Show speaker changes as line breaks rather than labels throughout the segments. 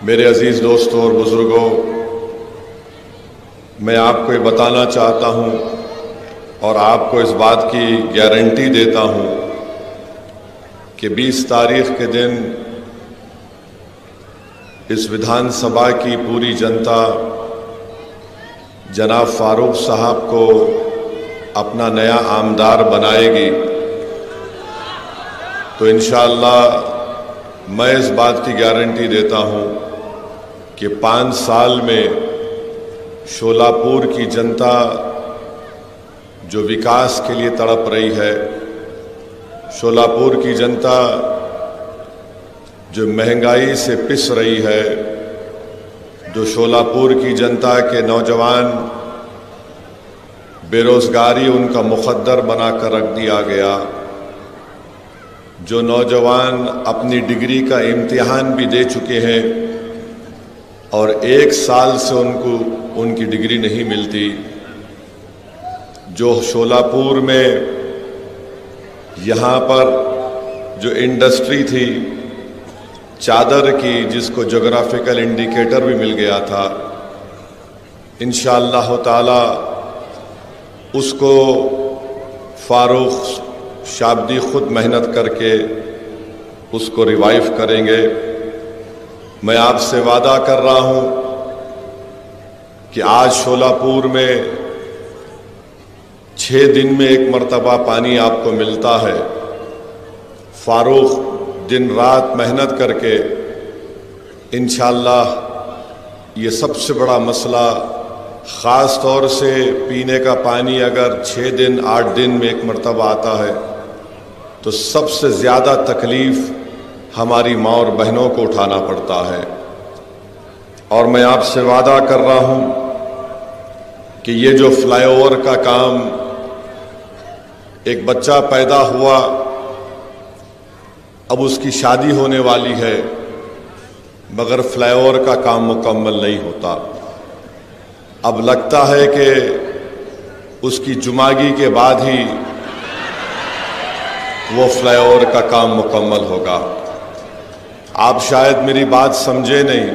मेरे अजीज़ दोस्तों और बुज़ुर्गों, मैं आपको ये बताना चाहता हूँ और आपको इस बात की गारंटी देता हूँ कि 20 तारीख के दिन इस विधानसभा की पूरी जनता जनाब फारूक साहब को अपना नया आमदार बनाएगी। तो इंशाअल्लाह मैं इस बात की गारंटी देता हूँ कि 5 साल में शोलापुर की जनता जो विकास के लिए तड़प रही है, शोलापुर की जनता जो महंगाई से पिस रही है, जो शोलापुर की जनता के नौजवान बेरोज़गारी उनका मुक़द्दर बनाकर रख दिया गया, जो नौजवान अपनी डिग्री का इम्तिहान भी दे चुके हैं और 1 साल से उनकी डिग्री नहीं मिलती, जो शोलापुर में यहाँ पर जो इंडस्ट्री थी चादर की, जिसको जोग्राफिकल इंडिकेटर भी मिल गया था, इंशाअल्लाह ताला उसको फारूक शाब्दी खुद मेहनत करके उसको रिवाइव करेंगे। मैं आपसे वादा कर रहा हूँ कि आज शोलापुर में 6 दिन में 1 मरतबा पानी आपको मिलता है। फारूक दिन रात मेहनत करके इंशाअल्लाह ये सबसे बड़ा मसला, ख़ास तौर से पीने का पानी अगर 6 दिन 8 दिन में 1 मरतबा आता है तो सबसे ज़्यादा तकलीफ़ हमारी माँ और बहनों को उठाना पड़ता है। और मैं आपसे वादा कर रहा हूँ कि ये जो फ्लाईओवर का काम, एक बच्चा पैदा हुआ, अब उसकी शादी होने वाली है, मगर फ्लाईओवर का काम मुकम्मल नहीं होता। अब लगता है कि उसकी जुमागी के बाद ही वो फ्लाईओवर का काम मुकम्मल होगा। आप शायद मेरी बात समझे नहीं।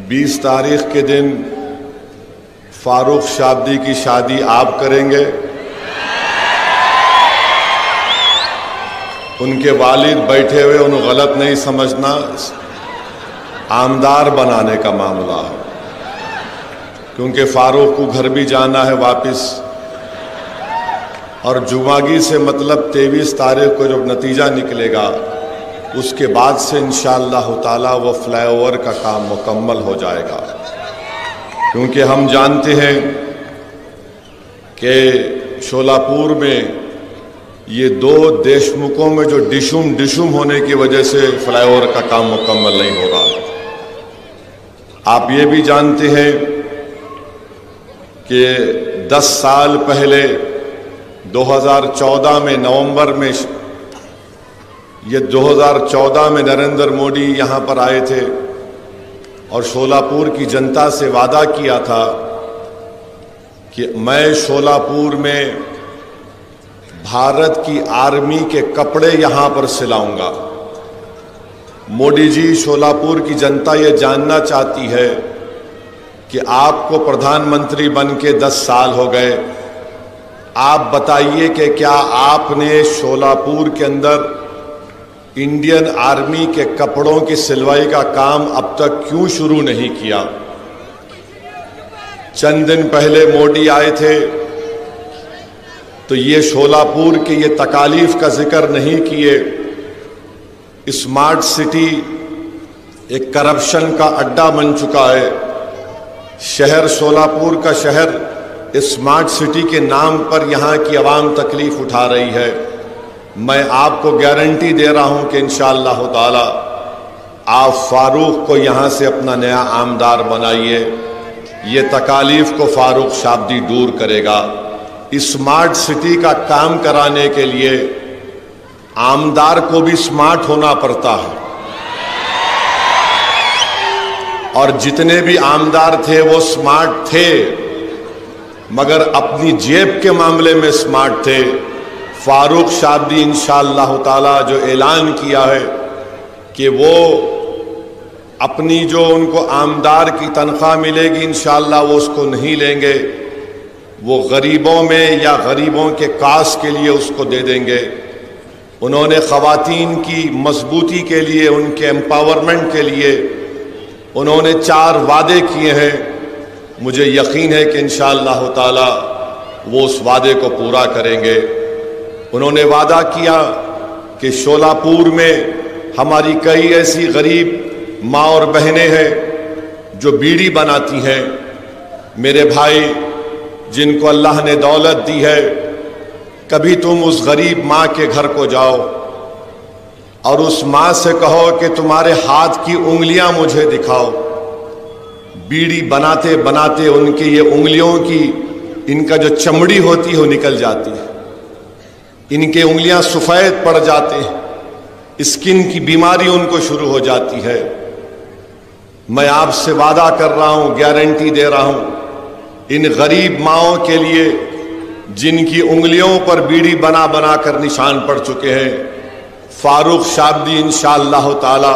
20 तारीख के दिन फारूक शाब्दी की शादी आप करेंगे, उनके वालिद बैठे हुए, उन्हें गलत नहीं समझना, आमदार बनाने का मामला है, क्योंकि फारूक को घर भी जाना है वापस। और जुमागी से मतलब 23 तारीख को जब नतीजा निकलेगा उसके बाद से इंशाअल्लाह ताला वो फ्लाईओवर का काम मुकम्मल हो जाएगा। क्योंकि हम जानते हैं कि शोलापुर में ये 2 देशमुखों में जो डिशुम होने की वजह से फ्लाईओवर का काम मुकम्मल नहीं हो रहा। आप ये भी जानते हैं कि 10 साल पहले 2014 में नवंबर में, ये 2014 में नरेंद्र मोदी यहाँ पर आए थे और शोलापुर की जनता से वादा किया था कि मैं शोलापुर में भारत की आर्मी के कपड़े यहाँ पर सिलाऊंगा। मोदी जी, शोलापुर की जनता ये जानना चाहती है कि आपको प्रधानमंत्री बन के 10 साल हो गए, आप बताइए कि क्या आपने शोलापुर के अंदर इंडियन आर्मी के कपड़ों की सिलवाई का काम अब तक क्यों शुरू नहीं किया। चंद दिन पहले मोदी आए थे तो ये शोलापुर के ये तकालीफ का जिक्र नहीं किए। स्मार्ट सिटी एक करप्शन का अड्डा बन चुका है। शहर शोलापुर का शहर स्मार्ट सिटी के नाम पर यहाँ की आवाम तकलीफ उठा रही है। मैं आपको गारंटी दे रहा हूँ कि इंशाअल्लाह ताला आप फारूक को यहाँ से अपना नया आमदार बनाइए। ये तकालीफ को फारूक शाब्दी दूर करेगा। स्मार्ट सिटी का काम कराने के लिए आमदार को भी स्मार्ट होना पड़ता है, और जितने भी आमदार थे वो स्मार्ट थे, मगर अपनी जेब के मामले में स्मार्ट थे। फारूक शाब्दी इंशाअल्लाह ताला जो ऐलान किया है कि वो अपनी जो उनको आमदार की तनख्वाह मिलेगी इंशाअल्लाह वो उसको नहीं लेंगे, वो गरीबों में या गरीबों के कास के लिए उसको दे देंगे। उन्होंने ख़वातीन की मजबूती के लिए, उनके एम्पावरमेंट के लिए उन्होंने 4 वादे किए हैं। मुझे यकीन है कि इंशाअल्लाह ताला वो उस वादे को पूरा करेंगे। उन्होंने वादा किया कि शोलापुर में हमारी कई ऐसी गरीब माँ और बहनें हैं जो बीड़ी बनाती हैं। मेरे भाई, जिनको अल्लाह ने दौलत दी है, कभी तुम उस गरीब माँ के घर को जाओ और उस माँ से कहो कि तुम्हारे हाथ की उंगलियां मुझे दिखाओ। बीड़ी बनाते बनाते उनके ये उंगलियों की, इनका जो चमड़ी होती है वो निकल जाती है, इनके उंगलियां सफ़ेद पड़ जाते हैं, स्किन की बीमारी उनको शुरू हो जाती है। मैं आपसे वादा कर रहा हूं, गारंटी दे रहा हूं, इन गरीब माओं के लिए जिनकी उंगलियों पर बीड़ी बना बना कर निशान पड़ चुके हैं, फारूक शाब्दी इंशाअल्लाह ताला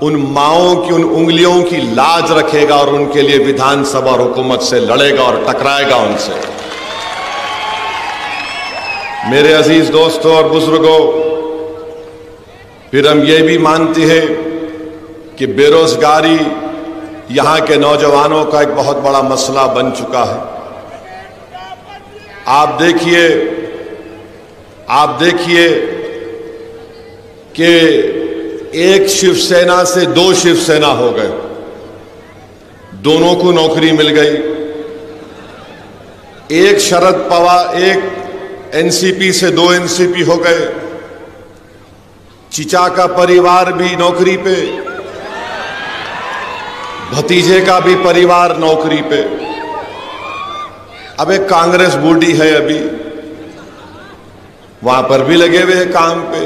उन माओं की उन उंगलियों की लाज रखेगा और उनके लिए विधानसभा और हुकूमत से लड़ेगा और टकराएगा उनसे। मेरे अजीज दोस्तों और बुजुर्गों, फिर हम ये भी मानते हैं कि बेरोजगारी यहां के नौजवानों का एक बहुत बड़ा मसला बन चुका है। आप देखिए कि एक शिवसेना से 2 शिवसेना हो गए, दोनों को नौकरी मिल गई। एक शरद पवार, एक एनसीपी से 2 एनसीपी हो गए। चिचा का परिवार भी नौकरी पे, भतीजे का भी परिवार नौकरी पे। अब एक कांग्रेस बूढ़ी है, अभी वहां पर भी लगे हुए हैं काम पे।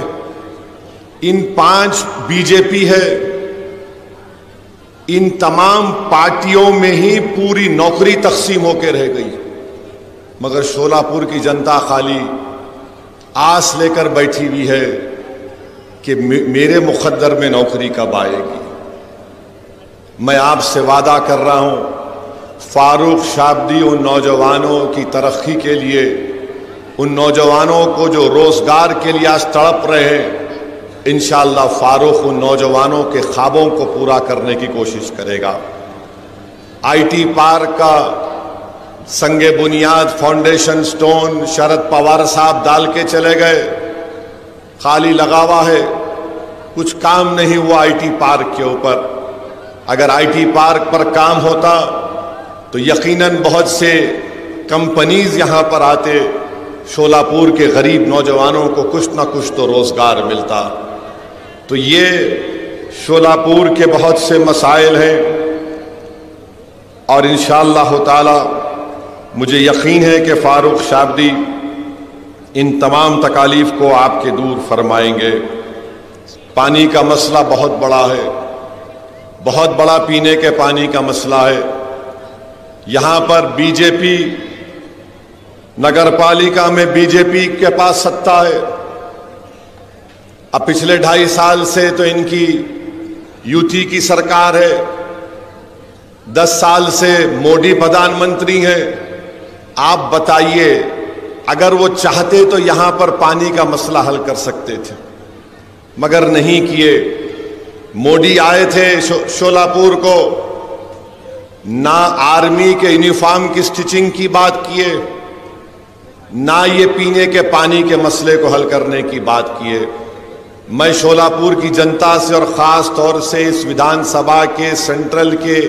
इन 5 बीजेपी है। इन तमाम पार्टियों में ही पूरी नौकरी तकसीम होकर रह गई, मगर शोलापुर की जनता खाली आस लेकर बैठी हुई है कि मेरे मुकद्दर में नौकरी कब आएगी। मैं आपसे वादा कर रहा हूं, फारूक शाब्दी उन नौजवानों की तरक्की के लिए, उन नौजवानों को जो रोजगार के लिए आज तड़प रहे हैं, इंशाअल्लाह फारूक उन नौजवानों के ख्वाबों को पूरा करने की कोशिश करेगा। आईटी पार्क का संगे बुनियाद, फाउंडेशन स्टोन शरद पवार साहब डाल के चले गए, खाली लगा हुआ है, कुछ काम नहीं हुआ आईटी पार्क के ऊपर। अगर आईटी पार्क पर काम होता तो यकीनन बहुत से कंपनीज यहां पर आते, शोलापुर के गरीब नौजवानों को कुछ ना कुछ तो रोजगार मिलता। तो ये शोलापुर के बहुत से मसाइल हैं और इंशाअल्लाह ताला मुझे यकीन है कि फारूक शाब्दी इन तमाम तकालीफ को आपके दूर फरमाएंगे। पानी का मसला बहुत बड़ा है, बहुत बड़ा पीने के पानी का मसला है। यहां पर बीजेपी, नगर पालिका में बीजेपी के पास सत्ता है। अब पिछले 2.5 साल से तो इनकी यूटी की सरकार है, 10 साल से मोदी प्रधानमंत्री हैं। आप बताइए, अगर वो चाहते तो यहां पर पानी का मसला हल कर सकते थे, मगर नहीं किए। मोदी आए थे शोलापुर को, ना आर्मी के यूनिफॉर्म की स्टिचिंग की बात किए, ना ये पीने के पानी के मसले को हल करने की बात किए। मैं शोलापुर की जनता से और ख़ास तौर से इस विधानसभा के सेंट्रल के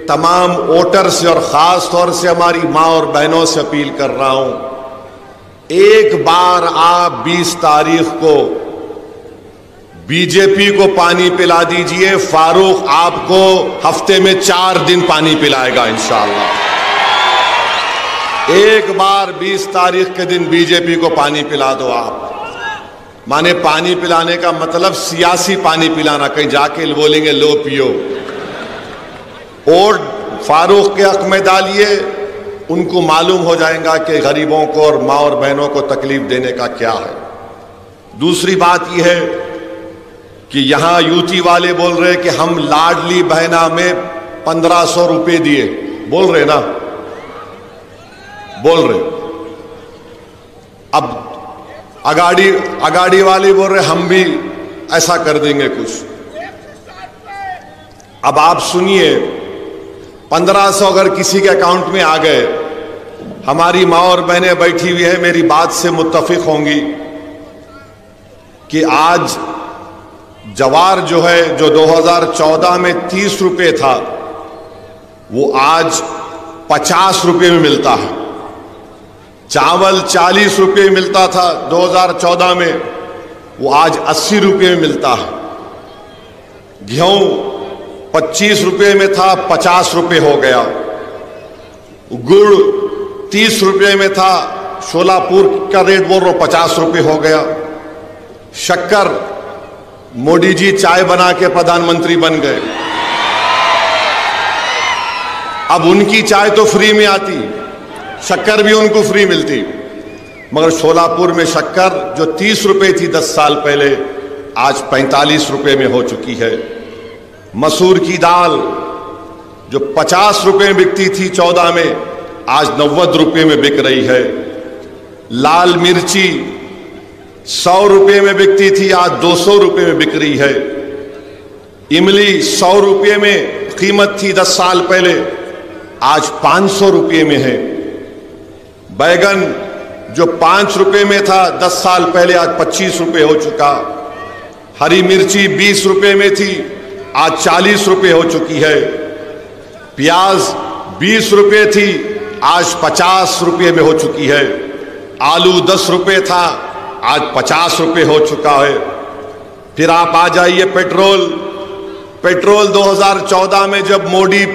तमाम वोटर से और ख़ास तौर से हमारी माँ और बहनों से अपील कर रहा हूँ, एक बार आप 20 तारीख को बीजेपी को पानी पिला दीजिए। फारूक आपको हफ्ते में 4 दिन पानी पिलाएगा इंशाअल्लाह। एक बार 20 तारीख के दिन बीजेपी को पानी पिला दो आप। माने पानी पिलाने का मतलब सियासी पानी पिलाना, कहीं जाके बोलेंगे लो पियो। और फारूक के हक में डालिए, उनको मालूम हो जाएगा कि गरीबों को और माँ और बहनों को तकलीफ देने का क्या है। दूसरी बात यह है कि यहां यूटी वाले बोल रहे कि हम लाडली बहना में 1500 रुपए दिए, बोल रहे ना, बोल रहे। अब अगाड़ी वाले बोल रहे हम भी ऐसा कर देंगे कुछ। अब आप सुनिए, 1500 अगर किसी के अकाउंट में आ गए, हमारी माँ और बहनें बैठी हुई है, मेरी बात से मुत्तफिक होंगी कि आज जवार जो है, जो 2014 में 30 रुपए था, वो आज 50 रुपए में मिलता है। चावल 40 रुपए मिलता था 2014 में, वो आज 80 रुपए में मिलता है। गेहूं 25 रुपए में था, 50 रुपए हो गया। गुड़ 30 रुपए में था, शोलापुर का रेट बोल रहा हूं 50 रुपए हो गया। शक्कर, मोदी जी चाय बना के प्रधानमंत्री बन गए, अब उनकी चाय तो फ्री में आती, शक्कर भी उनको फ्री मिलती। मगर शोलापुर में शक्कर जो 30 रुपए थी 10 साल पहले, आज 45 रुपए में हो चुकी है। मसूर की दाल जो 50 रुपए में बिकती थी 14 में, आज 90 रुपए में बिक रही है। लाल मिर्ची 100 रुपए में बिकती थी, आज 200 रुपए में बिक रही है। इमली 100 रुपए में कीमत थी 10 साल पहले, आज 500 रुपए में है। बैगन जो 5 रुपए में था 10 साल पहले, आज 25 रुपए हो चुका। हरी मिर्ची 20 रुपए में थी, आज 40 रुपए हो चुकी है। प्याज 20 रुपए थी, आज 50 रुपए में हो चुकी है। आलू 10 रुपए था, आज 50 रुपए हो चुका है। फिर आप आ जाइए पेट्रोल 2014 में जब मोदी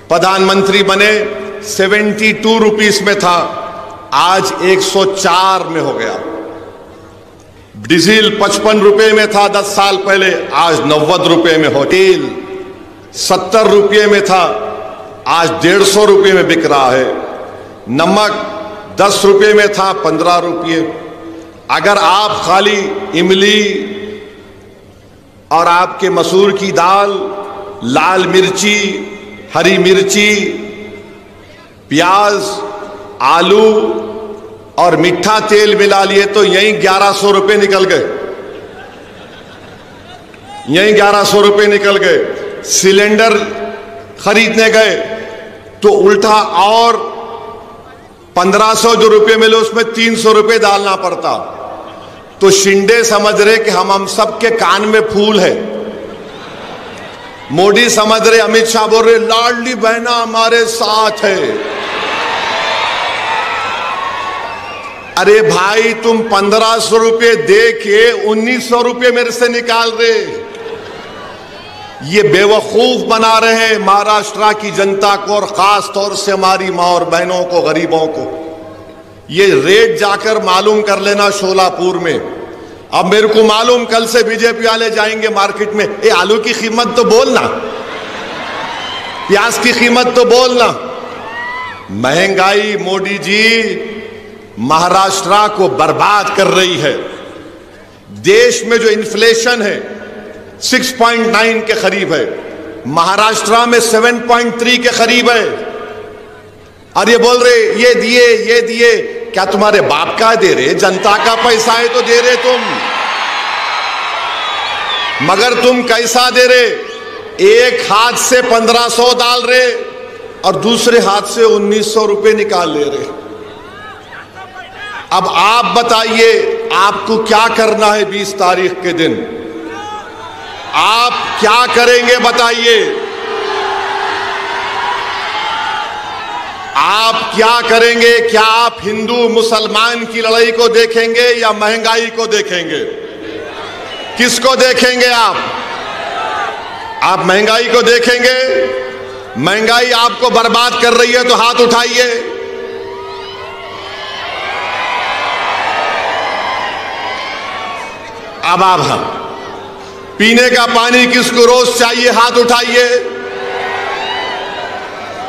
प्रधानमंत्री बने 72 रुपीस में था, आज 104 में हो गया। डीजल 55 रुपए में था 10 साल पहले, आज 90 रुपए में हो। तेल 70 रुपए में था, आज 150 रुपए में बिक रहा है। नमक 10 रुपए में था, 15 रुपए। अगर आप खाली इमली और आपके मसूर की दाल, लाल मिर्ची, हरी मिर्ची, प्याज, आलू और मीठा तेल मिला लिए तो यही 1100 रुपए निकल गए, यही 1100 रुपए निकल गए। सिलेंडर खरीदने गए तो उल्टा और 1500 जो रुपए मिले उसमें 300 रुपए डालना पड़ता। तो शिंदे समझ रहे कि हम सबके कान में फूल है। मोदी समझ रहे, अमित शाह बोल रहे लाडली बहना हमारे साथ है। अरे भाई, तुम 1500 रुपए दे के 1900 रुपए मेरे से निकाल रहे, ये बेवकूफ बना रहे हैं महाराष्ट्र की जनता को और खास तौर से हमारी मां और बहनों को, गरीबों को। ये रेट जाकर मालूम कर लेना शोलापुर में। अब मेरे को मालूम, कल से बीजेपी वाले जाएंगे मार्केट में, ए आलू की कीमत तो बोलना, प्याज की कीमत तो बोलना। महंगाई मोदी जी महाराष्ट्र को बर्बाद कर रही है। देश में जो इन्फ्लेशन है 6.9 के करीब है, महाराष्ट्र में 7.3 के करीब है। और ये बोल रहे ये दिए, क्या तुम्हारे बाप का दे रहे? जनता का पैसा है तो दे रहे तुम, मगर तुम कैसा दे रहे? एक हाथ से 1500 डाल रहे और दूसरे हाथ से 1900 रुपए निकाल ले रहे। अब आप बताइए, आपको क्या करना है 20 तारीख के दिन? आप क्या करेंगे बताइए? आप क्या करेंगे? क्या आप हिंदू मुसलमान की लड़ाई को देखेंगे या महंगाई को देखेंगे? किसको देखेंगे आप? आप महंगाई को देखेंगे? महंगाई आपको बर्बाद कर रही है तो हाथ उठाइए। अब आप पीने का पानी किसको रोज चाहिए? हाथ उठाइए।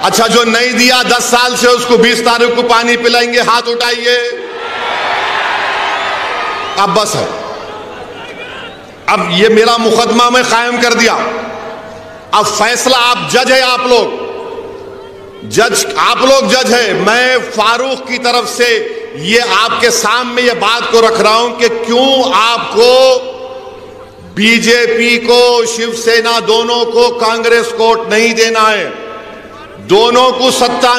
अच्छा, जो नहीं दिया 10 साल से उसको 20 तारीख को पानी पिलाएंगे, हाथ उठाइए। अब बस है, अब ये मेरा मुकदमा मैं कायम कर दिया, अब फैसला आप जज है, आप लोग जज है। मैं फारूक की तरफ से ये आपके सामने ये बात को रख रहा हूं कि क्यों आपको बीजेपी को, शिवसेना दोनों को कांग्रेस को वोट नहीं देना है। दोनों को सत्ता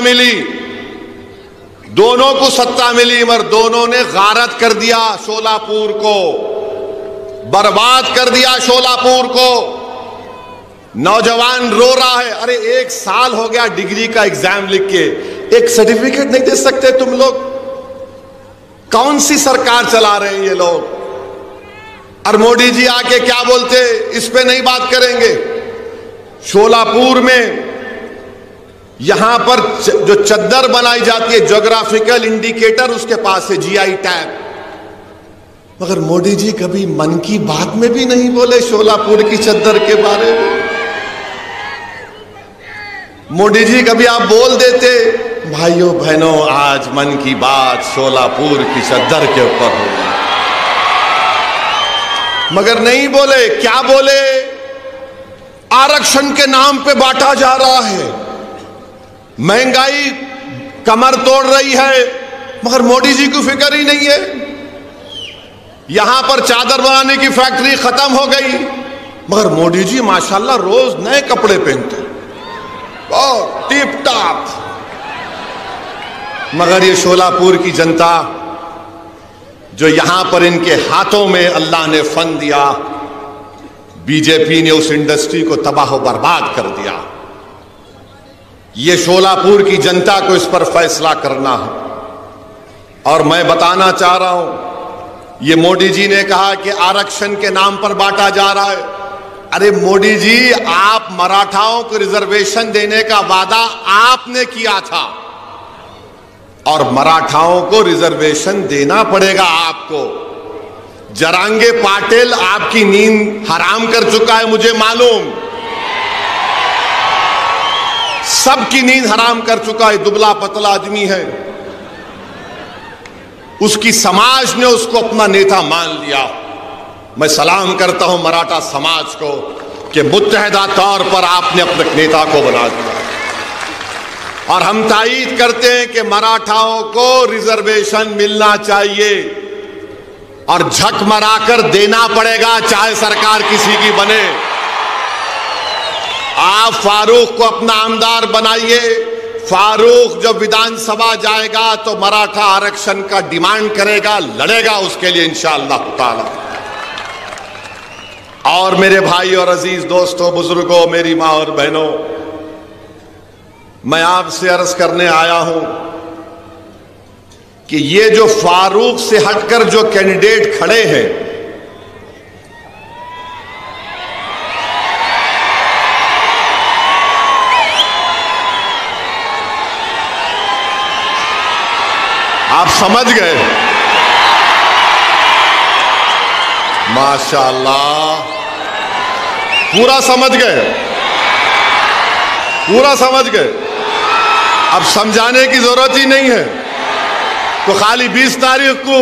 मिली मगर दोनों ने गारत कर दिया शोलापुर को, बर्बाद कर दिया शोलापुर को। नौजवान रो रहा है, अरे 1 साल हो गया डिग्री का एग्जाम लिख के, एक सर्टिफिकेट नहीं दे सकते तुम लोग? कौन सी सरकार चला रहे हैं ये लोग? और मोदी जी आके क्या बोलते, इस पे नहीं बात करेंगे। शोलापुर में यहां पर जो चद्दर बनाई जाती है, ज्योग्राफिकल इंडिकेटर उसके पास है, जीआई टैग, मगर मोदी जी कभी मन की बात में भी नहीं बोले शोलापुर की चद्दर के बारे में। मोदी जी कभी आप बोल देते, भाइयों बहनों आज मन की बात शोलापुर की चद्दर के ऊपर होगी, मगर नहीं बोले। क्या बोले? आरक्षण के नाम पे बांटा जा रहा है, महंगाई कमर तोड़ रही है, मगर मोदी जी को फिक्र ही नहीं है। यहां पर चादर बनाने की फैक्ट्री खत्म हो गई, मगर मोदी जी माशाल्लाह रोज नए कपड़े पहनते, बहुत टिप टॉप। मगर ये शोलापुर की जनता जो यहां पर इनके हाथों में अल्लाह ने फन दिया, बीजेपी ने उस इंडस्ट्री को तबाह बर्बाद कर दिया। ये शोलापुर की जनता को इस पर फैसला करना है। और मैं बताना चाह रहा हूं, ये मोदी जी ने कहा कि आरक्षण के नाम पर बांटा जा रहा है। अरे मोदी जी, आप मराठाओं को रिजर्वेशन देने का वादा आपने किया था, और मराठाओं को रिजर्वेशन देना पड़ेगा आपको। जरांगे पाटिल आपकी नींद हराम कर चुका है, मुझे मालूम, सबकी नींद हराम कर चुका है। दुबला पतला आदमी है, उसकी समाज ने उसको अपना नेता मान लिया। मैं सलाम करता हूं मराठा समाज को कि मुत्तहिदा तौर पर आपने अपने नेता को बना दिया, और हम तायीद करते हैं कि मराठाओं को रिजर्वेशन मिलना चाहिए और झक मराकर देना पड़ेगा, चाहे सरकार किसी की बने। आप फारूक को अपना आमदार बनाइए। फारूक जब विधानसभा जाएगा तो मराठा आरक्षण का डिमांड करेगा, लड़ेगा उसके लिए इंशाअल्लाह ताला। और मेरे भाई और अजीज दोस्तों, बुजुर्गों, मेरी मां और बहनों, मैं आपसे अर्ज करने आया हूं कि ये जो फारूक से हटकर जो कैंडिडेट खड़े हैं, आप समझ गए? माशाअल्लाह, पूरा समझ गए, पूरा समझ गए। अब समझाने की जरूरत ही नहीं है। तो खाली 20 तारीख को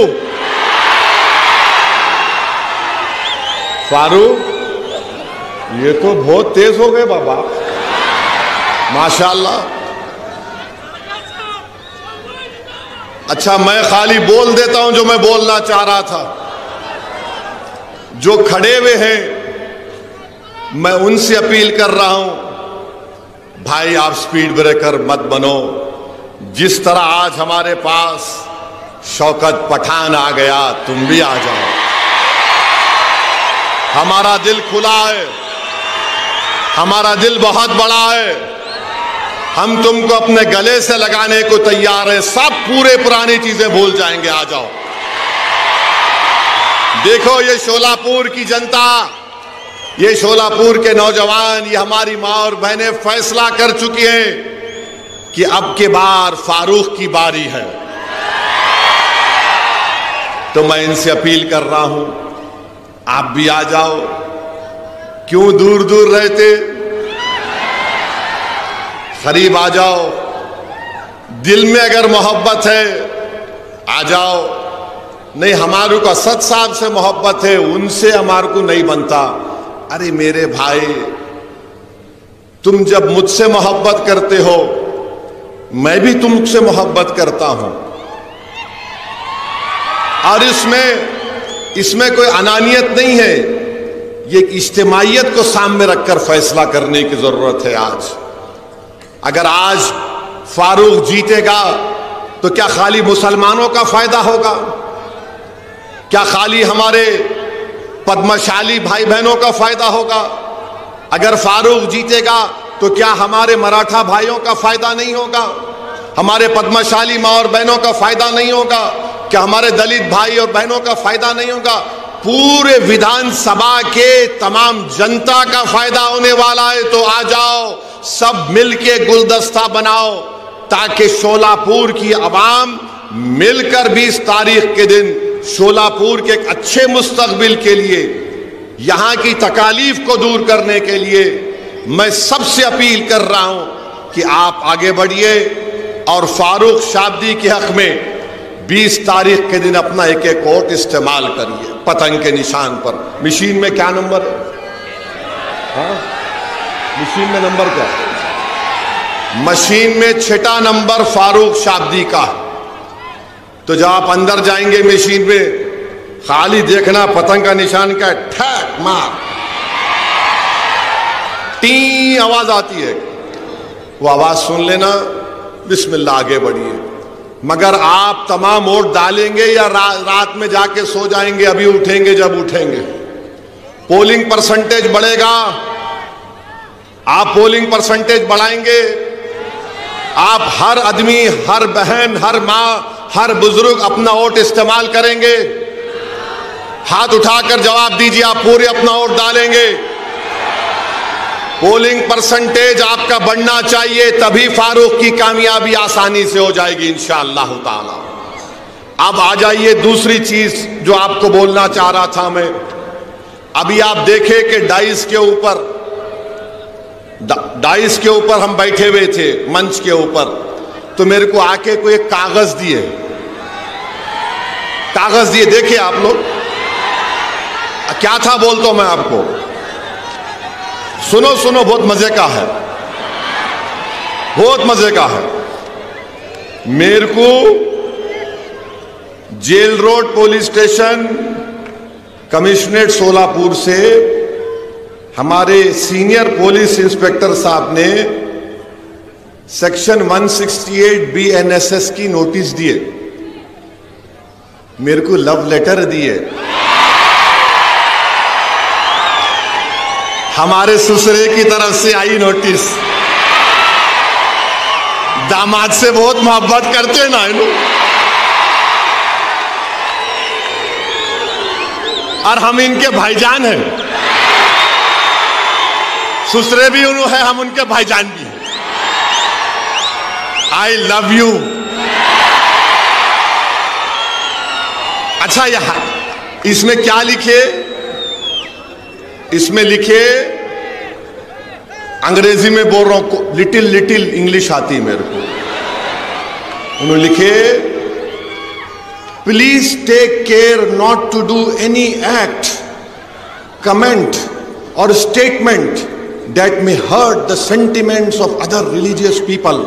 फारूक, ये तो बहुत तेज हो गए बाबा, माशाअल्लाह। अच्छा, मैं खाली बोल देता हूं जो मैं बोलना चाह रहा था। जो खड़े हुए हैं, मैं उनसे अपील कर रहा हूं, भाई आप स्पीड ब्रेकर मत बनो। जिस तरह आज हमारे पास शौकत पठान आ गया, तुम भी आ जाओ। हमारा दिल खुला है, हमारा दिल बहुत बड़ा है, हम तुमको अपने गले से लगाने को तैयार है। सब पूरे पुरानी चीजें भूल जाएंगे, आ जाओ। देखो ये शोलापुर की जनता, ये शोलापुर के नौजवान, ये हमारी मां और बहनें फैसला कर चुकी हैं कि अब के बार फारूक की बारी है। तो मैं इनसे अपील कर रहा हूं, आप भी आ जाओ। क्यों दूर दूर रहते, करीब आ जाओ। दिल में अगर मोहब्बत है, आ जाओ। नहीं हमारे को असद साहब से मोहब्बत है, उनसे हमारे को नहीं बनता। अरे मेरे भाई, तुम जब मुझसे मोहब्बत करते हो, मैं भी तुमसे मोहब्बत करता हूं। और इसमें कोई अनानियत नहीं है, ये इज्तिमाइयत को सामने रखकर फैसला करने की जरूरत है। आज अगर आज फारूक जीतेगा तो क्या खाली मुसलमानों का फायदा होगा? क्या खाली हमारे पद्मशाली भाई बहनों का फायदा होगा? अगर फारूक जीतेगा तो क्या हमारे मराठा भाइयों का फायदा नहीं होगा? हमारे पद्मशाली माँ और बहनों का फायदा नहीं होगा? क्या हमारे दलित भाई और बहनों का फायदा नहीं होगा? पूरे विधानसभा के तमाम जनता का फायदा होने वाला है। तो आ जाओ, सब मिलके गुलदस्ता बनाओ, ताकि शोलापुर की आवाम मिलकर 20 तारीख के दिन शोलापुर के एक अच्छे मुस्तकबिल के लिए, यहां की तकालीफ को दूर करने के लिए मैं सबसे अपील कर रहा हूं कि आप आगे बढ़िए और फारूक शाब्दी के हक में 20 तारीख के दिन अपना एक एक वोट इस्तेमाल करिए पतंग के निशान पर। मशीन में क्या नंबर है? हाँ, मशीन में नंबर क्या? मशीन में 6ठा नंबर फारूक शाब्दी का। तो जब आप अंदर जाएंगे मशीन में, खाली देखना पतंग का निशान क्या है, ठैक मार, टी आवाज आती है, वो आवाज सुन लेना, बिस्मिल्लाह आगे बढ़िए। मगर आप तमाम वोट डालेंगे या रात में जाके सो जाएंगे, अभी उठेंगे जब उठेंगे। पोलिंग परसेंटेज बढ़ेगा, आप पोलिंग परसेंटेज बढ़ाएंगे, आप हर आदमी, हर बहन, हर माँ, हर बुजुर्ग अपना वोट इस्तेमाल करेंगे। हाथ उठाकर जवाब दीजिए, आप पूरे अपना वोट डालेंगे। पोलिंग परसेंटेज आपका बढ़ना चाहिए, तभी फारूक की कामयाबी आसानी से हो जाएगी इंशाअल्लाह ताला। अब आ जाइए दूसरी चीज जो आपको बोलना चाह रहा था मैं। अभी आप देखें कि डाइस के ऊपर हम बैठे हुए थे, मंच के ऊपर, तो मेरे को आके कोई एक कागज दिए, देखिए आप लोग क्या था, बोलता हूं मैं आपको, सुनो, बहुत मजे का है, बहुत मजे का है। मेरे को jail road police station commissionerate Solapur से हमारे सीनियर पुलिस इंस्पेक्टर साहब ने सेक्शन 168 BNSS की नोटिस दिए, मेरे को लव लेटर दिए। हमारे ससुरे की तरफ से आई नोटिस। दामाद से बहुत मोहब्बत करते हैं ना इन्हों, और हम इनके भाईजान हैं। ससुरे भी उन्हों है, हम उनके भाईजान भी हैं। I love you. अच्छा, यहां इसमें क्या लिखे? इसमें लिखे, अंग्रेजी में बोल रहा हूं, लिटिल इंग्लिश आती है मेरे को। उन्होंने लिखे, please take care not to do any act, comment और statement that may hurt the sentiments of other religious people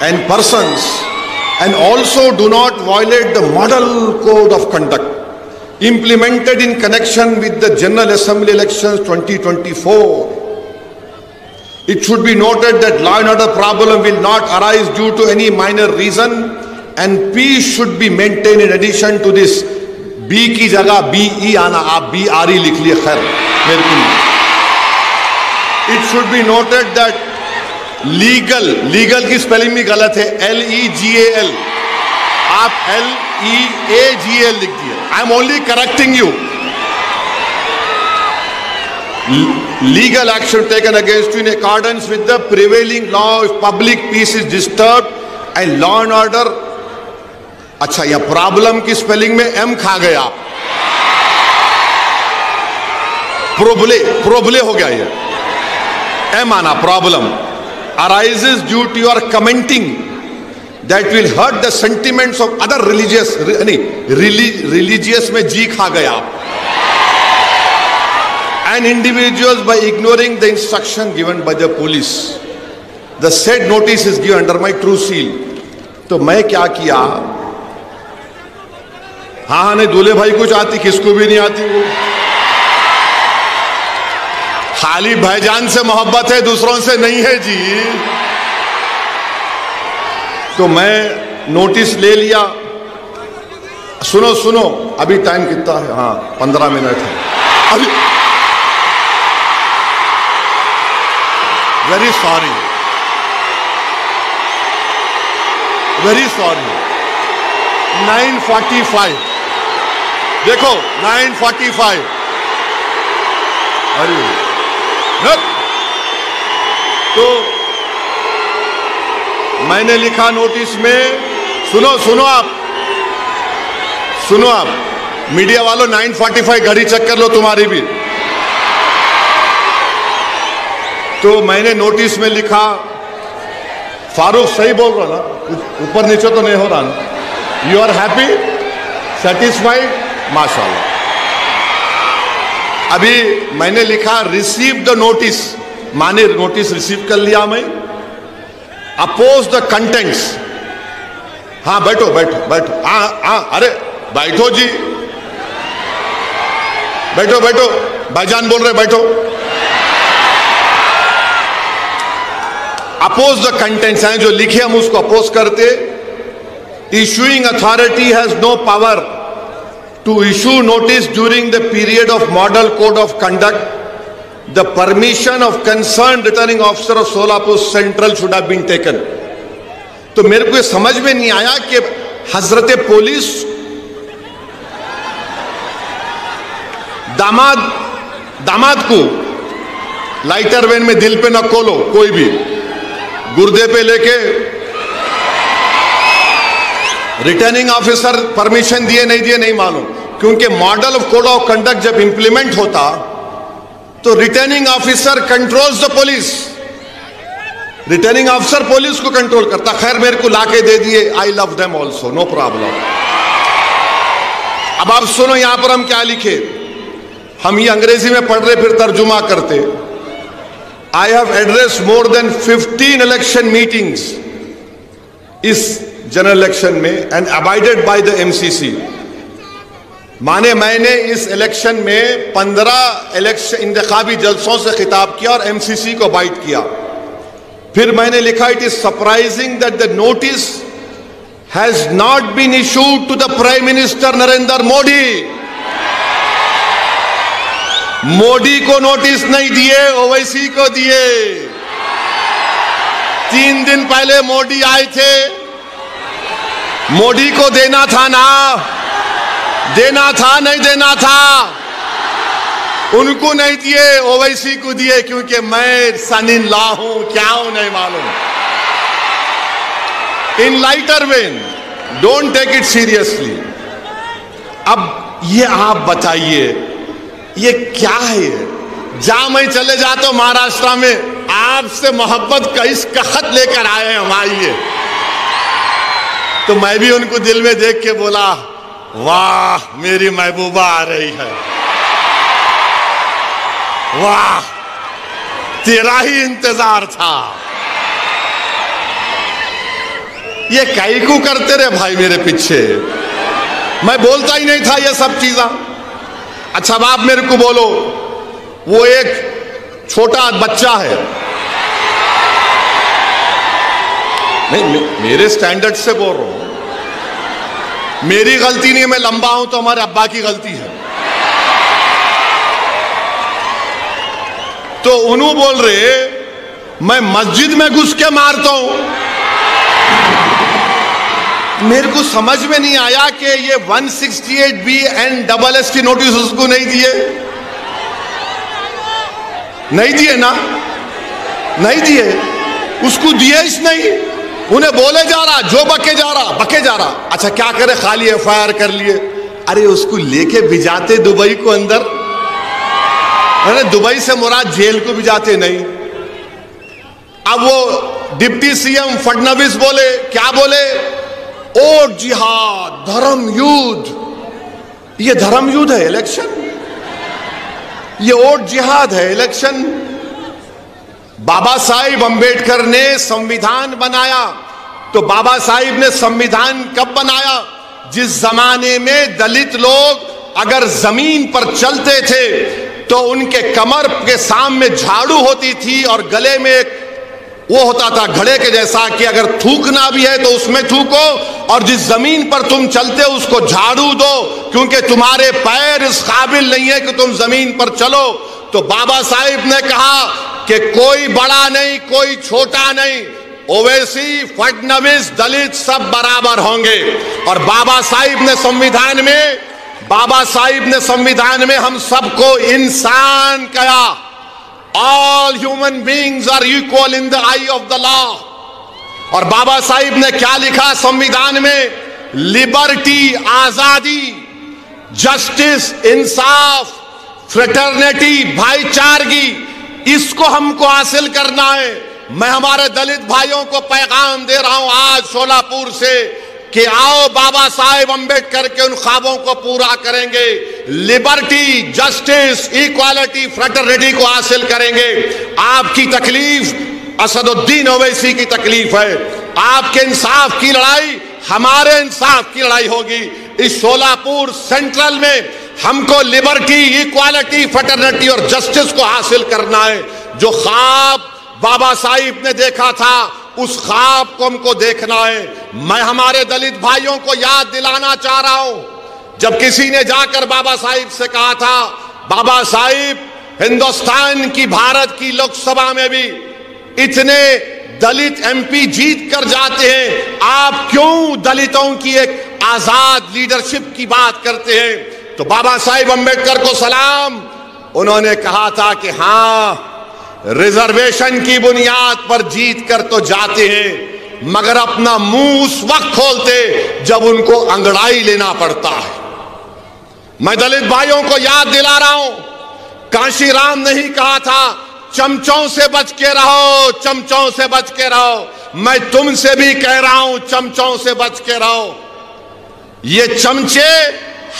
and persons, and also do not violate the model code of conduct implemented in connection with the General Assembly elections 2024. It should be noted that law and order problem will not arise due to any minor reason, and peace should be maintained. In addition to this, B की जगह BE आना, आप BRE लिख लिए, खैर मेरे को नहीं। It should be noted that legal की स्पेलिंग भी गलत है, LEGAL, आप LEAGL लिख दिए। I am only correcting you. Legal action taken against you in accordance with the prevailing law if public peace is disturbed and law and order। अच्छा, यह problem की स्पेलिंग में M खा गए आप, प्रोबले हो गया ये। M आना, problem arises due to your commenting that will hurt the sentiments of other religious में जी खा गया and individuals by ignoring the instruction given by the police. The said notice is given under my true seal. तो मैं क्या किया, हाँ नहीं दूल्हे भाई कुछ आती, किसको भी नहीं आती वो, खाली भाईजान से मोहब्बत है, दूसरों से नहीं है जी। तो मैं नोटिस ले लिया। सुनो सुनो, अभी टाइम कितना है? हाँ 15 मिनट है अभी। Very sorry, very sorry. 9:45 देखो, 9:45। अरे तो मैंने लिखा नोटिस में, सुनो सुनो आप, सुनो आप मीडिया वालों, 9:45 घड़ी चेक कर लो तुम्हारी भी। तो मैंने नोटिस में लिखा, फारूक सही बोल रहा ना, ऊपर नीचे तो नहीं हो रहा ना? यू आर हैप्पी, सेटिस्फाइड, माशाल्लाह। अभी मैंने लिखा रिसीव द नोटिस, माने नोटिस रिसीव कर लिया मैं। अपोज द कंटेंट्स, हाँ बैठो बैठो बैठो, हाँ हाँ अरे बैठो जी, बैठो बैठो, भाईजान बोल रहे बैठो। अपोज द कंटेंट्स हैं जो लिखे, हम उसको अपोज करते। Issuing authority has no power to issue notice during the period of model code of conduct. The permission of concerned returning officer of Solapur Central should have been taken. तो मेरे को ये समझ में नहीं आया कि हजरत पुलिस दामाद को लाइटर वैन में दिल पे न खोलो, कोई भी गुर्दे पे लेके रिटर्निंग ऑफिसर परमिशन दिए नहीं दिए नहीं मालूम, क्योंकि model of code of conduct जब इंप्लीमेंट होता तो returning officer controls the police, returning officer police को कंट्रोल करता। खैर मेरे को लाके दे दिए, I love them also, no problem. अब आप सुनो यहां पर हम क्या लिखे, हम ये अंग्रेजी में पढ़ रहे फिर तर्जुमा करते। I have address more than 15 election meetings इस जनरल इलेक्शन में and abided by the MCC. माने मैंने इस इलेक्शन में 15 इलेक्शन इंतखाबी जलसों से खिताब किया और एमसीसी को अबाइड किया। फिर मैंने लिखा, it is surprising that the notice has not been issued to the prime minister Narendra Modi. Modi को नोटिस नहीं दिए, ओवैसी को दिए। 3 दिन पहले मोदी आए थे, मोदी को देना था ना, देना था नहीं देना था, उनको नहीं दिए, ओवैसी को दिए, क्योंकि मैं सन इन लॉ हूं, क्या हूं नहीं मालूम। In lighter vein, don't take it seriously. अब ये आप बताइए ये क्या है? जहां मैं चले जाता हूं महाराष्ट्र में, आपसे मोहब्बत का इसका खत लेकर आए हैं हम, आइए। तो मैं भी उनको दिल में देख के बोला, वाह मेरी महबूबा आ रही है, वाह तेरा ही इंतजार था। ये कैकू करते रहे भाई मेरे पीछे, मैं बोलता ही नहीं था ये सब चीज़ें। अच्छा अब आप मेरे को बोलो, वो एक छोटा बच्चा है, नहीं मेरे स्टैंडर्ड से बोल रहा हूं, मेरी गलती नहीं है, मैं लंबा हूं तो हमारे अब्बा की गलती है। तो उन्होंने बोल रहे मैं मस्जिद में घुस के मारता हूं। मेरे को समझ में नहीं आया कि ये 168B एंड SST नोटिस उसको नहीं दिए, नहीं दिए ना, नहीं दिए, उसको दिए ही नहीं। उन्हें बोले जा रहा, जो बके जा रहा। अच्छा क्या करे, खाली FIR कर लिए। अरे उसको लेके भिजाते दुबई को अंदर, अरे दुबई से मुराद जेल को भिजाते नहीं। अब वो डिप्टी सीएम फडणवीस बोले, क्या बोले? ओट जिहाद, धर्म युद्ध। ये धर्म युद्ध है इलेक्शन? ये ओट जिहाद है इलेक्शन? बाबा साहिब अंबेडकर ने संविधान बनाया, तो बाबा साहिब ने संविधान कब बनाया? जिस जमाने में दलित लोग अगर जमीन पर चलते थे तो उनके कमर के सामने झाड़ू होती थी और गले में एक वो होता था घड़े के जैसा कि अगर थूकना भी है तो उसमें थूको, और जिस जमीन पर तुम चलते हो उसको झाड़ू दो, क्योंकि तुम्हारे पैर इस काबिल नहीं है कि तुम जमीन पर चलो। तो बाबा साहिब ने कहा कि कोई बड़ा नहीं, कोई छोटा नहीं, ओवैसी, फडणवीस, दलित सब बराबर होंगे। और बाबा साहिब ने संविधान में हम सबको इंसान कहा। All human beings are equal in the eye of the law. और बाबा साहिब ने क्या लिखा संविधान में? लिबर्टी, आजादी, जस्टिस, इंसाफ, फ्रेटर्निटी, भाईचारगी, इसको हमको हासिल करना है। मैं हमारे दलित भाइयों को पैगाम दे रहा हूं आज शोलापुर से कि आओ बाबा साहेब अंबेडकर के उन ख्वाबों को पूरा करेंगे। लिबर्टी, जस्टिस, इक्वालिटी, फ्रेटर्निटी को हासिल करेंगे। आपकी तकलीफ असदुद्दीन ओवैसी की तकलीफ है। आपके इंसाफ की लड़ाई हमारे इंसाफ की लड़ाई होगी। इस शोलापुर सेंट्रल में हमको लिबर्टी, इक्वालिटी, फ्रेटर्निटी और जस्टिस को हासिल करना है। जो ख्वाब बाबा साहिब ने देखा था उस ख्वाब को हमको देखना है। मैं हमारे दलित भाइयों को याद दिलाना चाह रहा हूं, जब किसी ने जाकर बाबा साहिब से कहा था, बाबा साहिब हिंदुस्तान की, भारत की लोकसभा में भी इतने दलित एमपी जीत कर जाते हैं, आप क्यों दलितों की एक आजाद लीडरशिप की बात करते हैं? तो बाबा साहिब अंबेडकर को सलाम, उन्होंने कहा था कि हां, रिजर्वेशन की बुनियाद पर जीत कर तो जाते हैं, मगर अपना मुंह उस वक्त खोलते जब उनको अंगड़ाई लेना पड़ता है। मैं दलित भाइयों को याद दिला रहा हूं, कांशीराम ने ही कहा था, चमचों से बच के रहो, चमचों से बच के रहो। मैं तुमसे भी कह रहा हूं, चमचों से बच के रहो। ये चमचे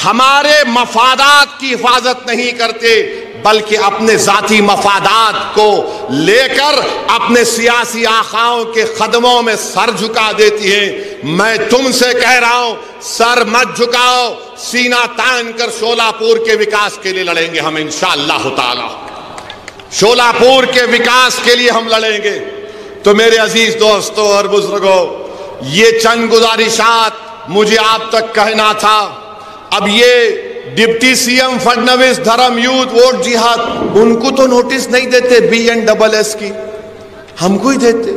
हमारे मफादात की हिफाजत नहीं करते, बल्कि अपने जाती मफादात को लेकर अपने सियासी आखाओं के कदमों में सर झुका देती है। मैं तुमसे कह रहा हूं, सर मत झुकाओ, सीना तान कर शोलापुर के विकास के लिए लड़ेंगे हम इंशाअल्लाह ताला। शोलापुर के विकास के लिए हम लड़ेंगे। तो मेरे अजीज दोस्तों और बुजुर्गों, ये चंद गुजारिशात मुझे आप तक कहना था। अब ये डिप्टी सीएम फडणवीस, धर्म युद्ध, वोट जिहाद, उनको तो नोटिस नहीं देते BNSS की, हमको ही देते।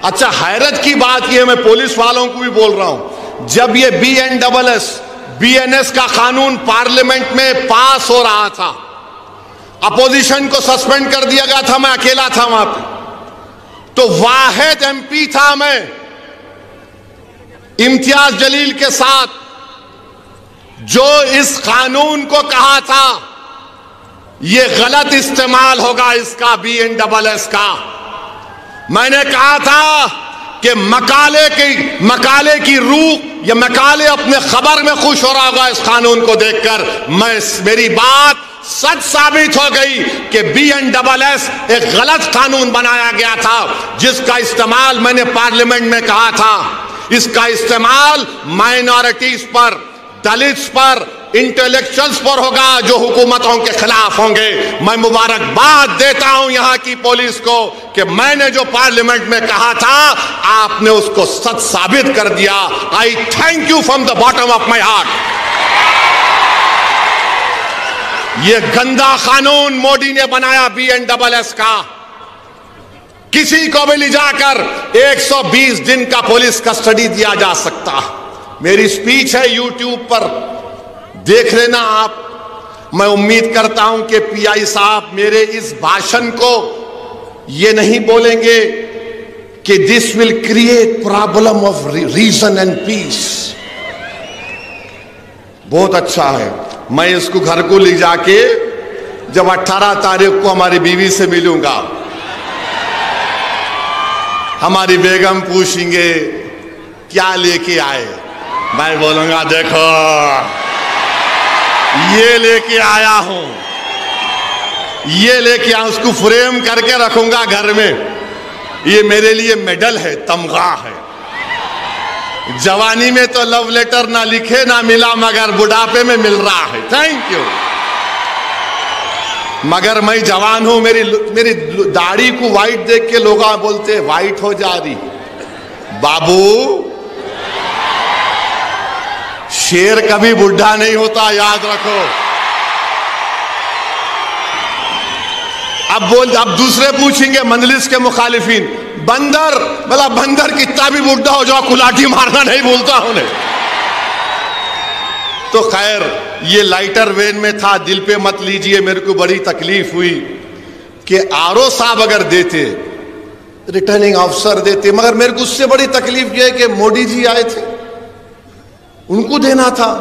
अच्छा, हैरत की बात यह, मैं पुलिस वालों को भी बोल रहा हूं, जब ये BNS का कानून पार्लियामेंट में पास हो रहा था, अपोजिशन को सस्पेंड कर दिया गया था, मैं अकेला था वहां पे, तो वाहिद MP था मैं इम्तियाज जलील के साथ, जो इस कानून को कहा था यह गलत इस्तेमाल होगा इसका, BNSS का। मैंने कहा था कि मकाले की रूह या मकाले अपने खबर में खुश हो रहा होगा इस कानून को देखकर। मेरी बात सच साबित हो गई कि BNSS एक गलत कानून बनाया गया था, जिसका इस्तेमाल मैंने पार्लियामेंट में कहा था, इसका इस्तेमाल माइनॉरिटीज पर, दलित्स पर, इंटेलेक्चुअल्स पर होगा जो हुकूमतों के खिलाफ होंगे। मैं मुबारकबाद देता हूं यहां की पुलिस को कि मैंने जो पार्लियामेंट में कहा था आपने उसको सच साबित कर दिया। आई thank you from the bottom of my heart. यह गंदा कानून मोदी ने बनाया BNSS का, किसी को भी ले जाकर 120 दिन का पुलिस कस्टडी दिया जा सकता। मेरी स्पीच है YouTube पर, देख लेना आप। मैं उम्मीद करता हूं कि PI साहब मेरे इस भाषण को ये नहीं बोलेंगे कि this will create problem of reason and peace. बहुत अच्छा है, मैं इसको घर को ले जाके जब 18 तारीख को हमारी बीवी से मिलूंगा हमारी बेगम पूछेंगे क्या लेके आए, मैं बोलूंगा देखो ये लेके आया हूं, ये लेके आया, उसको फ्रेम करके रखूंगा घर में। ये मेरे लिए मेडल है, तमगा है। जवानी में तो लव लेटर ना लिखे ना मिला, मगर बुढ़ापे में मिल रहा है। Thank you. मगर मैं जवान हूं, मेरी दाढ़ी को वाइट देख के लोग बोलते वाइट हो जा रही। बाबू, शेर कभी बुढ़ा नहीं होता, याद रखो। अब दूसरे पूछेंगे मंजलिस के मुखालिफिन, बंदर, भला बंदर कितना भी बुढ़ा हो जाओ कुलाठी मारना नहीं भूलता उन्हें। तो खैर, ये लाइटर वेन में था, दिल पे मत लीजिए। मेरे को बड़ी तकलीफ हुई कि आरओ साहब अगर देते, रिटर्निंग ऑफिसर देते, मगर मेरे को उससे बड़ी तकलीफ यह है कि मोदी जी आए थे, उनको देना था।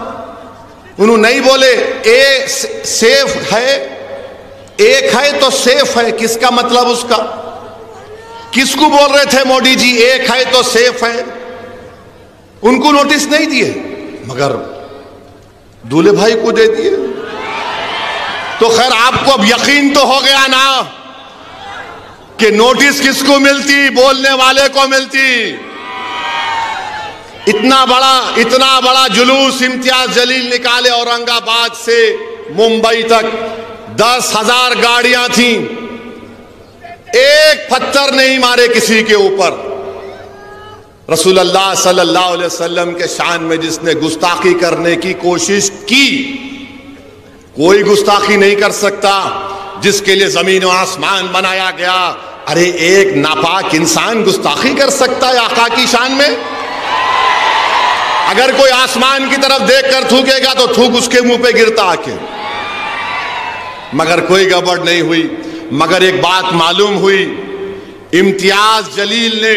उन्होंने नहीं बोले ए सेफ है, एक है तो सेफ है, किसका मतलब उसका? किसको बोल रहे थे मोदी जी एक है तो सेफ है? उनको नोटिस नहीं दिए, मगर दूल्हे भाई को दे दिए। तो खैर, आपको अब यकीन तो हो गया ना कि नोटिस किसको मिलती? बोलने वाले को मिलती। इतना बड़ा जुलूस इम्तियाज जलील निकाले औरंगाबाद से मुंबई तक, 10,000 गाड़ियां थीं, एक पत्थर नहीं मारे किसी के ऊपर। रसूलुल्लाह सल्लल्लाहु अलैहि वसल्लम के शान में जिसने गुस्ताखी करने की कोशिश की, कोई गुस्ताखी नहीं कर सकता। जिसके लिए जमीन और आसमान बनाया गया, अरे एक नापाक इंसान गुस्ताखी कर सकता है आका की शान में? अगर कोई आसमान की तरफ देखकर थूकेगा तो थूक उसके मुंह पे गिरता आके। मगर कोई गड़बड़ नहीं हुई। मगर एक बात मालूम हुई, इम्तियाज जलील ने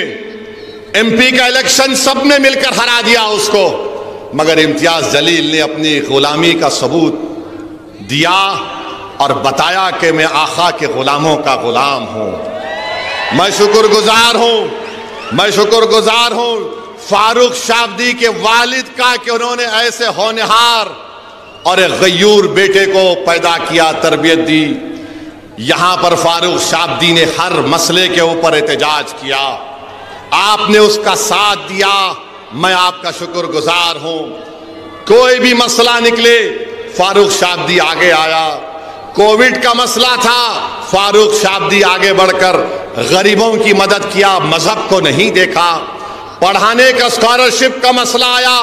एमपी का इलेक्शन सब ने मिलकर हरा दिया उसको, मगर इम्तियाज जलील ने अपनी गुलामी का सबूत दिया और बताया कि मैं आका के गुलामों का गुलाम हूं। मैं शुक्रगुजार हूं फारूक शाब्दी के वालिद का कि उन्होंने ऐसे होनहार और एक गयूर बेटे को पैदा किया, तरबियत दी। यहां पर फारूक शाब्दी ने हर मसले के ऊपर एहतजाज किया, आपने उसका साथ दिया, मैं आपका शुक्रगुजार हूं। कोई भी मसला निकले, फारूक शाब्दी आगे आया। कोविड का मसला था, फारूक शाब्दी आगे बढ़कर गरीबों की मदद किया, मजहब को नहीं देखा। पढ़ाने का स्कॉलरशिप का मसला आया,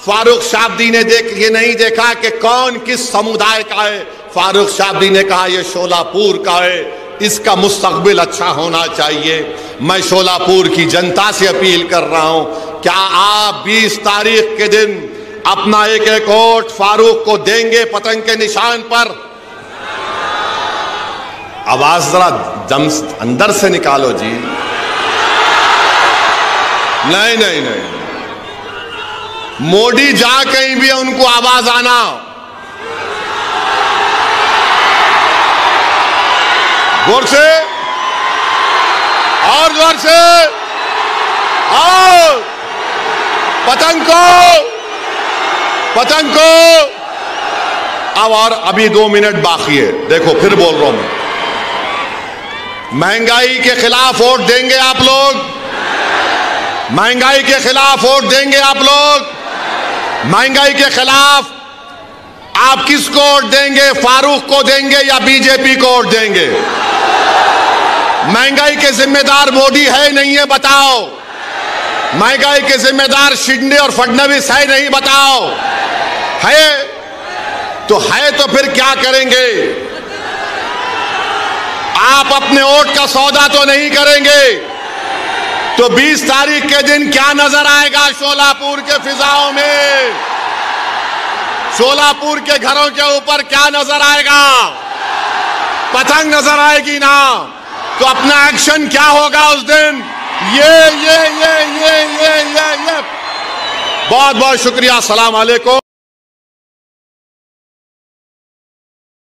फारूक शाब्दी ने ये नहीं देखा कि कौन किस समुदाय का है। फारूक शाब्दी ने कहा ये शोलापुर का है, इसका मुस्तकबिल अच्छा होना चाहिए। मैं शोलापुर की जनता से अपील कर रहा हूं, क्या आप 20 तारीख के दिन अपना एक वोट फारूक को देंगे पतंग के निशान पर? आवाज जरा दम अंदर से निकालो जी। नहीं, मोदी जा कहीं भी उनको आवाज आना। जोर से और जोर से, और पतंग को अब, और अभी 2 मिनट बाकी है। देखो फिर बोल रहा हूं मैं, महंगाई के खिलाफ वोट देंगे आप लोग? महंगाई के खिलाफ वोट देंगे आप लोग? महंगाई के खिलाफ आप किसको वोट देंगे? फारूक को देंगे या बीजेपी को वोट देंगे? महंगाई के जिम्मेदार मोदी है नहीं है बताओ? महंगाई के जिम्मेदार शिंदे और फडणवीस है नहीं बताओ? है तो फिर क्या करेंगे? आप अपने वोट का सौदा तो नहीं करेंगे, तो 20 तारीख के दिन क्या नजर आएगा शोलापुर के फिजाओं में? शोलापुर के घरों के ऊपर क्या नजर आएगा? पतंग नजर आएगी ना? तो अपना एक्शन क्या होगा उस दिन? ये बहुत बहुत शुक्रिया। अस्सलाम वालेकुम।